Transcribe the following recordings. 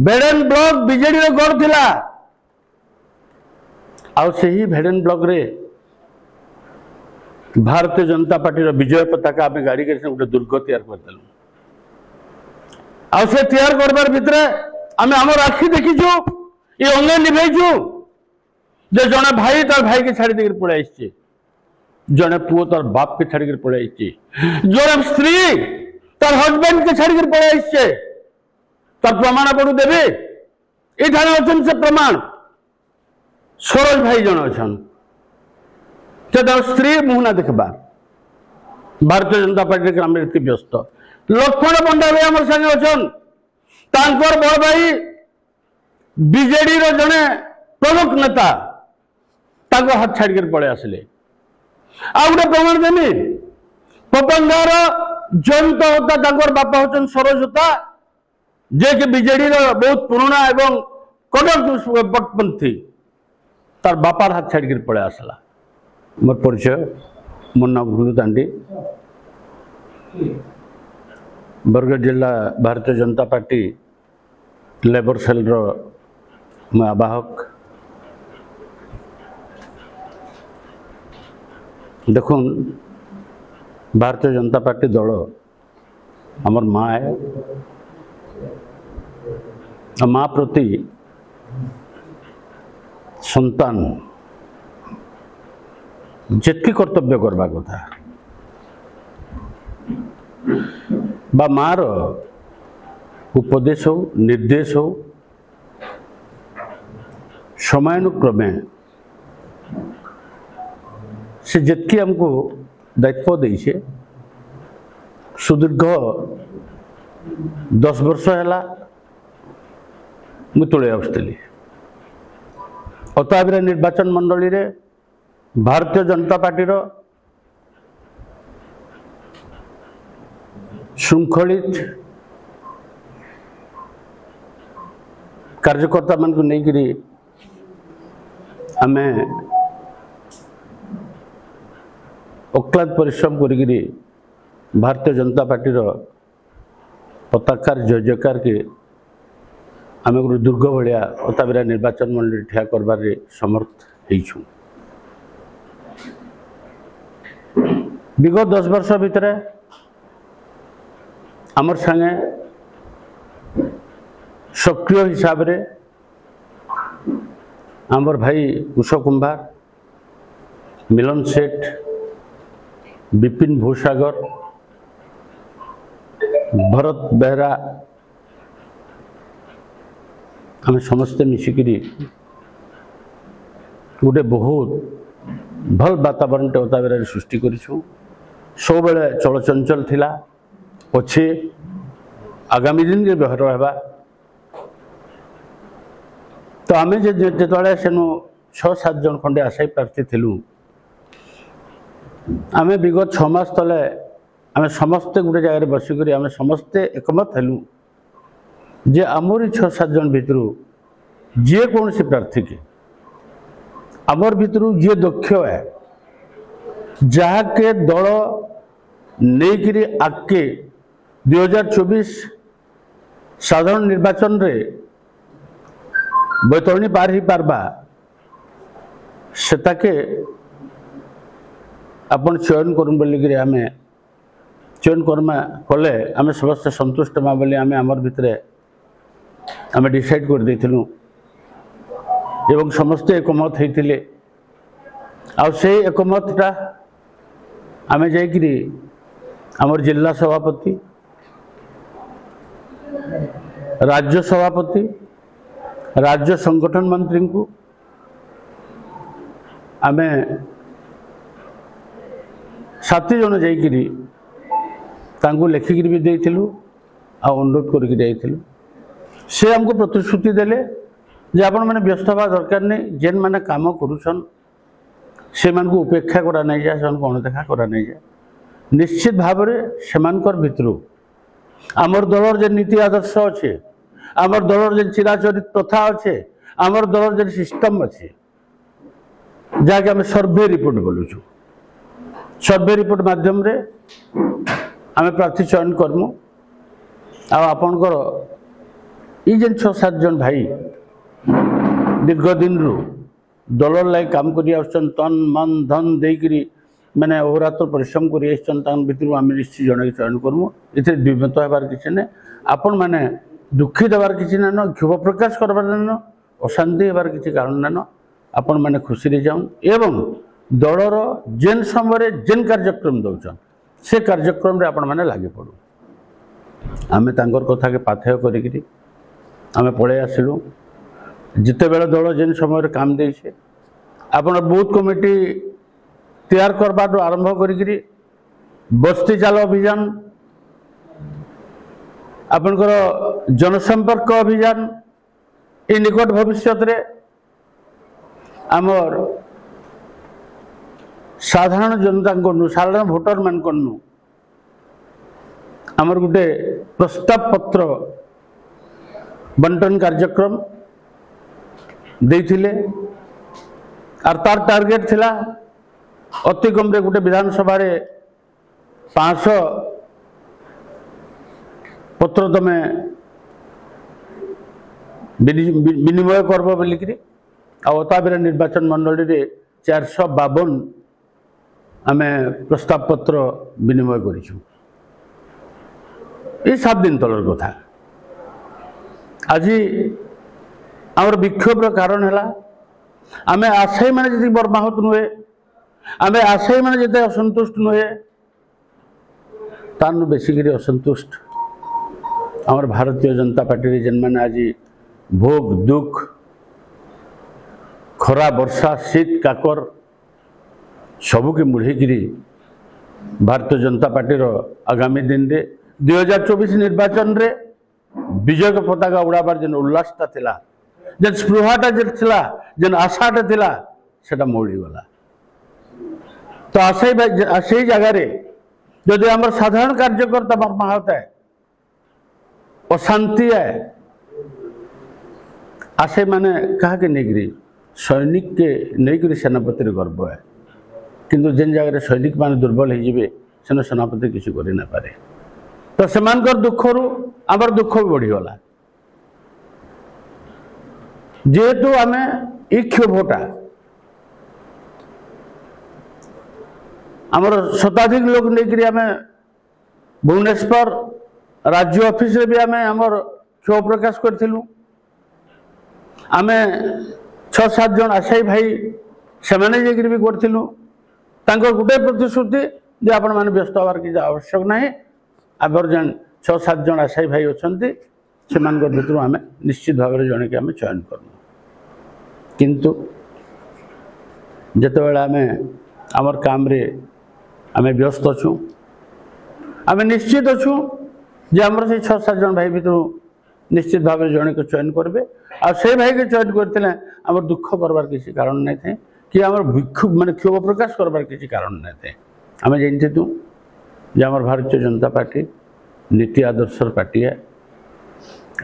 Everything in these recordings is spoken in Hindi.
भेडेन ब्लॉक बीजेडी रो गढ़ थिला आउ सही भेडेन ब्लॉक रे भारतीय जनता पार्टी रो विजय पताका आमे गाड़ी के गोटे दुर्ग तैयार करदेलु आउ से तैयार करबार भितरे आमे हमर आखि देखिछु ये अंगे निभैछु जे जने भाई तार भाई के छाड़ी देकर पड़े आइछे जने पुओ तार बाप के छाड़ी कर पड़े आइछे जने स्त्री तार हस्बैंड के छाड़ी कर पड़े आइछे तार प्रमाण आपको देबे एठाने अछन से प्रमाण सरोज भाई जन अछन से तार स्त्री मुहना देखबार भारतीय जनता पार्टी ग्राम रीति व्यस्त लक्ष्मण पंडा भाई हमर संगे अछन तांकर बड़ भाई बीजेडी रो जने प्रमुख नेता ताको हाथ छाड़ कर पड़े आसले आ गोटे प्रमाण देमी पपंगार जयंत होता तांकर बापा होचन सरोज होता जे कि बीजेडी रो बहुत पुराना एवं कड़क पटपंथी तार बापार हाथ छाड़ कर पड़े आसला मोर परिचय मोर नाम गुरु तांडी बरगढ़ जिला Bharatiya Janata party labour cell row मैं आवाहक देखुन भारतीय जनता पार्टी दल आमर माँ है माँ प्रति संतान जितकी कर्तव्य करबा कथा बा मार उपदेश हो निर्देश हो समयानुक्रमे से जितकी हमको दायित्व देछे सुदीर्घ 10 वर्ष है मुझे आसली अताबिरा निर्वाचन मंडली रे भारतीय जनता पार्टी रो श्रृंखलित कार्यकर्ता मान को नहीं आमे अक्लांत परिश्रम करी भारतीय जनता पार्टी रो पताकार जय जयकार के आम गोटे दुर्ग भाया अताबिरा निर्वाचन मंडली ठिया करबार समर्थ होइछु विगत 10 वर्ष भितर आमर संगे सक्रिय हिसाब रे आमर भाई कुश कुंभार मिलन सेठ विपिन भूसागर भरत बेहरा आम समस्ते मिसिकी गोटे बहुत भल वातावरण अताबिरा सृष्टि करूँ सब बेले चलचंचल थिला अच्छे आगामी दिन के व्यवहार होगा तो आम जो सेनु 6-7 जन खंडे आशायी प्रार्थी थिलु आम विगत 6 मास तले आम समस्ते गोटे जगह बसिक आम समस्ते एकमत हेलु जे आमरी 6-7 जन भितर जे कौन सी प्रार्थी के आमर भितर जे दक्ष है जहा के दल नहीं आगे 2024 साधारण निर्वाचन रे बैतरणी पार ही पारबा सेताके अपन चयन करूँ बोलिक आम चयन करमा कले आम समस्त संतुष्ट मा बोली आम आमर भितर आम डिसाइड कर देथिलु एवं समस्ते एकमत होते आ से एकमतटा आम जाइकरी आमर जिला सभापति राज्य सभापति राज्य संगठन मंत्री को आम 7 जन जाइकरी तांको लेखिक भी देइथिलु आ अनुरोध करके जाइथिलु से हमको प्रतिश्रुति देले जे आपण माने व्यस्त हवा दरकार नहीं जेन माने काम करूछन से मान को उपेक्षा करा नहीं जाए से अणदेखा करा नहीं जाए निश्चित भाव सेमानकर भितरु आमर दलर जे नीति आदर्श अच्छे आमर दलर जे चिराचरित प्रथा अच्छे आमर दलर जे सिस्टम अच्छे जहाँकि आम सर्वे रिपोर्ट बोलुचु सर्वे रिपोर्ट माध्यम रे आम प्रार्थी चयन करमु आपणकर ये जेन 6-7 जन भाई दीर्घ दिन रु दलर लाग काम कर तन मन धन देकरी मैंने अहोरात्र परिश्रम कर भितर आम निश्चित जन चयन करमु ये द्विमत होबार किसी ना आपण मैंने दुखी देवार किसी ना क्षोभ प्रकाश करवार ना अशांति होबार किसी कारण ना आपण मैंने खुशी जाऊँ एवं दलर जेन समय जेन कार्यक्रम दौन से कार्यक्रम रे आपण मैंने लगे पड़ू आमे तांकर कथा के पाथेय करी आमे पड़े आसिलु जिते बेले दल जेन समय काम देछे आपण बूथ कमिटी तैयार करबार आरंभ करी बस्ती चाल अभियान आपनकर जनसंपर्क अभियान ये निकट भविष्य रे आमर साधारण जनता को साधारण भोटर मान को आमर गोटे प्रस्ताव पत्र बंटन कार्यक्रम देथिले आर तार टार्गेट थिला अति कम रे गोटे विधानसभा रे 500 पत्र तमे विनिमय करबो बोलिकरी अताबेर निर्वाचन मंडली रे 452 आमे प्रस्ताव पत्र विनिमय करिछु ये 7 दिन तलर कथा आज आमर विक्षोभर कारण है आमे आशायी मैंने जी बर्माहत नुहे आमे आशायी मैंने जिते असंतुष्ट नुहे तानु बेसिकरी असंतुष्ट आमर भारतीय जनता पार्टी जेन मैंने आज भोग दुख खरा वर्षा शीत काकर सबू के मुढ़ेकिरी भारतीय जनता पार्टी आगामी दिन रे 2024 निर्वाचन रे विजय का पताका उड़ाबार जेन उल्लासटा थिला जेन स्पृहाटा जे थिला जेन आशाटा थिला सेटा मौड़ी गला तो आशे जगह रे जदि आमर साधारण कार्यकर्ता मर्माहत है अशांति है आशे माने कहा के नेगरी सैनिक के नेगरी सेनापति गर्व है किंतु जेन जगह सैनिक माने दुर्बल हो जिवे सेन सेनापति किसी करि ना पारे तो सेमानकर दुख रु आमर दुख भी बढ़ीगला जेहेतु आमे ई क्षोभटा आमर शताधिक लोग नहीं आमे भुवनेश्वर राज्य ऑफिस रे भी आमे आमर क्षोभ प्रकाश करथिलु आमे 6-7 जन आशायी भाई सेमाने जेकरी भी करथिलु तांकर गुटे प्रतिश्रुति जे आपण माने व्यस्त होबार कि आवश्यक नाही आबर जन 6-7 जन आशायी भाई अच्छे से भर आम निश्चित भाव में जन के आम चयन करूँ किंतु जिते बड़े आम आमर काम रे आम व्यस्त अच्छू आम निश्चित अच्छू जे आमर से 6-7 जन भाई भर निश्चित भाव में जन को चयन करेंगे आ से भाई के चयन करते आम दुख करवार किसी कारण नहीं थे कि आम विक्षोभ माने क्षोभ प्रकाश करवार किसी कारण नहीं थे आम जानते जे आमर भारतीय जनता पार्टी नीति आदर्श पार्टी है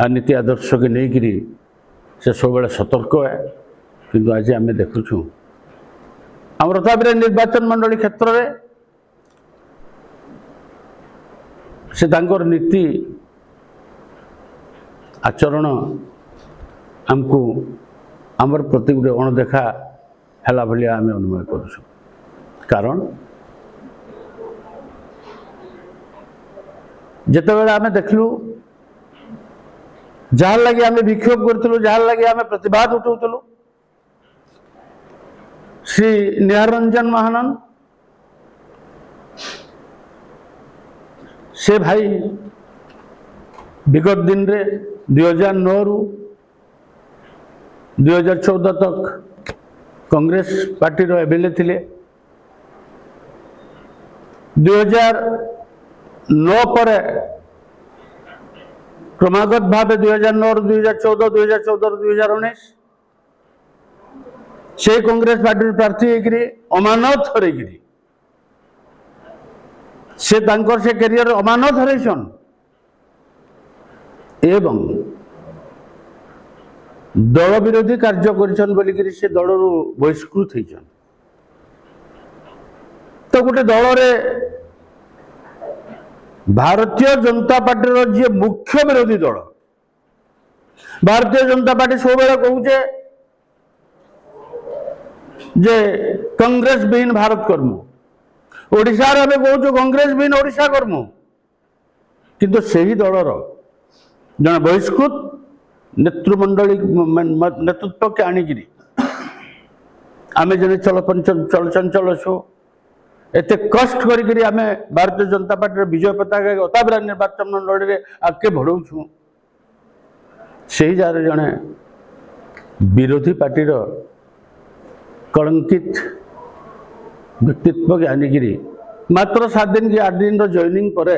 आ नीति आदर्श के नहीं से सब बड़े सतर्क है किंतु आज आम देखुचु आम ताबरे निर्वाचन मंडली क्षेत्र में से तांकर नीति आचरण आमको आमर प्रति गोटे अणदेखा है भाया आम अनुमय करूँ कारण जिते बड़े आम देखलु जार लगे आम विक्षोभ करूँ जार लगे आम प्रतिवाद उठाऊलु श्री निहार रंजन महानंद से भाई विगत दिन रे 2009 रु 2014 तक कांग्रेस पार्टी रो एमएलए थिले 2009 पर क्रमागत भाव 2009 रु 2014 2014 रु 2019 से कांग्रेस पार्टी प्रार्थी होकर अमानत हरैकरी से तांकर से कैरियर अमानत हरैछन एवं दल विरोधी कार्य करिछन बोलिकरी से दलरू बहिष्कृत होइछन तो गोटे दल रे भारतीय जनता पार्टी जी मुख्य विरोधी दल भारतीय जनता पार्टी सब बेले कहूचे जे कांग्रेस विहीन भारत करमु, ओडिशा रे कहूँ कांग्रेस विहीन ओडिशा करमु, किंतु सही दलर जन बहिष्कृत नेतृमंडली नेतृत्व के आनिकी आमे जने चलचंचल छो एते कष्ट करी आमे भारतीय जनता पार्टी विजय पताका अताबिरा निर्वाचन मंडल रे आगे बढ़ाऊँ से जार जने विरोधी पार्टी कलंकित व्यक्तित्व के आनिकी मात्र 7 दिन कि 8 दिन जॉइनिंग पर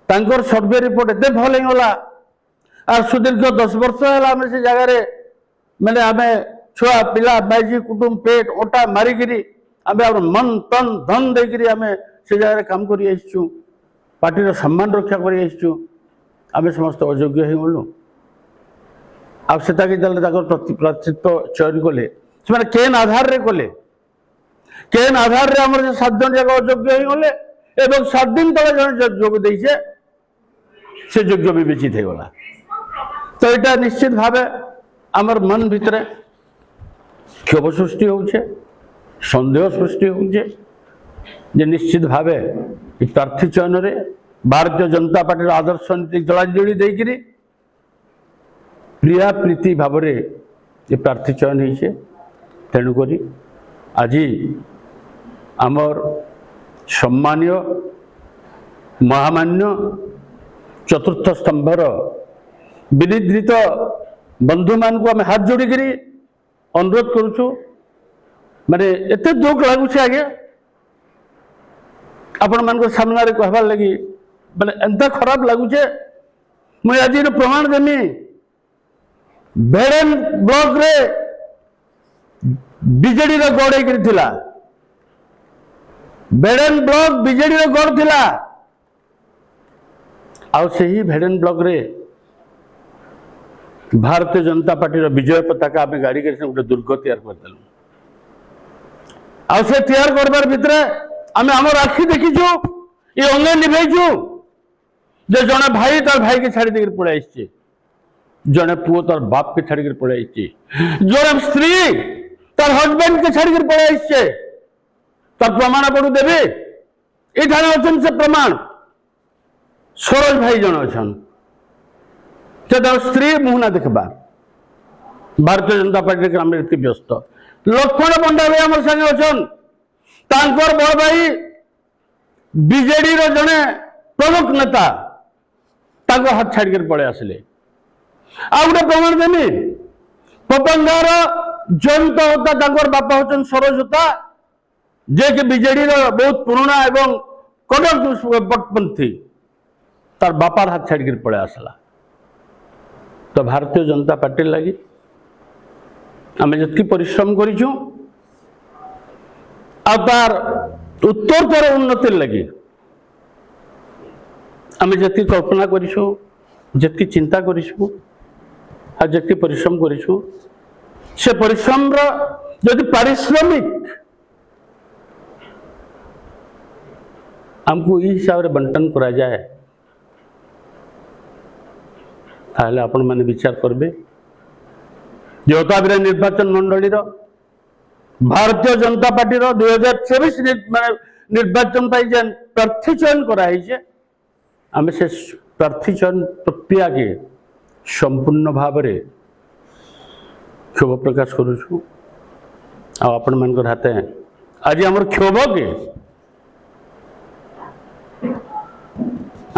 तांकर सर्वे रिपोर्ट एते भल होगा और सुदीर्घ 10 वर्ष है से जगार मैंने आम छुआ पिला बाइजी कुटुंब पेट ओटा मारिकी आम मन तन धन देकर आम से जगह काम कर पार्टी सम्मान रक्षा कर समस्त अयोग्य हो गलु आगे प्रार्थित्व चयन कले से केन आधार रे कले केन आधार रे आम 7 जन जाक अयोग्य हो गले एवं 7 दिन तले जन जोग देचे से योग्य विवेचित हो गला। तो यहाँ निश्चित भाव आमर मन भितर क्षोभ सृष्टि होचे सन्देह सृष्टि होचे निश्चित भाव प्रार्थी चयन रे भारतीय जनता पार्टी आदर्श नीति जलांजलि देकर प्रिया प्रीति भाव ये प्रार्थी चयन होइछे। तेणुक आज आमर सम्मानीय महामान्य चतुर्थ स्तंभर विनिद्रित बंधु मान को आम हाथ जोड़ी अनुरोध करुचु माने एते दुख लगुच आगे आपण मान सामने कहबार लगी माने एंता खराब लगुचे मुझे आज प्रमाण देमी भेड़न ब्लॉक रे बीजेडी रे गड़ होता भेड़न ब्लॉक बीजेडी रे गड़ थिला आउ सही भेड़न ब्लॉक रे भारतीय जनता पार्टी विजय पताका आम गाड़ी गोटे दुर्ग तैयार करदेलु आउ से तैयार करबार भितर आम आमर आखि देखीचु ये अंगे निभेचु जे जड़े भाई तार भाई के छाड़ी देकर पड़े आसचे जड़े पुओ तार बाप के छाड़ी पड़े आसचे जड़े स्त्री तार हजबैंड के छाड़ी पड़े आसचे तार प्रमाण पड़ू देवे ये अच्छन से प्रमाण सरोज भाई जन अच्छन स्त्री मुहना देखबार भारतीय जनता पार्टी ग्राम व्यस्त लक्ष्मण पंडा भाई आम संगे अच्छन तांकर बड़ भाई बीजेडी रो जने प्रमुख नेता तांको हाथ छाड़ पड़े आसले आ गोटे प्रमाण देमी पपंगार जयंत होता तांकर बापा होचन सरोज होता जे कि बीजेडी रो बहुत पुराना एवं कटकपंथी तार बापार हाथ छाड़ पड़े आसला। तो भारतीय जनता पार्टी लगी आम जी परिश्रम करूँ तार उत्तरतर उन्नति लगी आम जी कल्पना करूँ जी चिंता करूँ जी परिश्रम करूँ से परिश्रम यदि पारिश्रमिक आमको ये हिसाब से बंटन करा जाए ताहले आपण माने विचार करबे जोताबिरा निर्वाचन मंडली भारतीय जनता पार्टी 2024 निर्वाचन जेन प्रार्थी चयन कराई आम से प्रार्थी चयन प्रक्रिया के संपूर्ण भाव में क्षोभ प्रकाश करुचु आपण मान हाथ आज आम क्षोभ के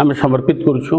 आम समर्पित करुचु।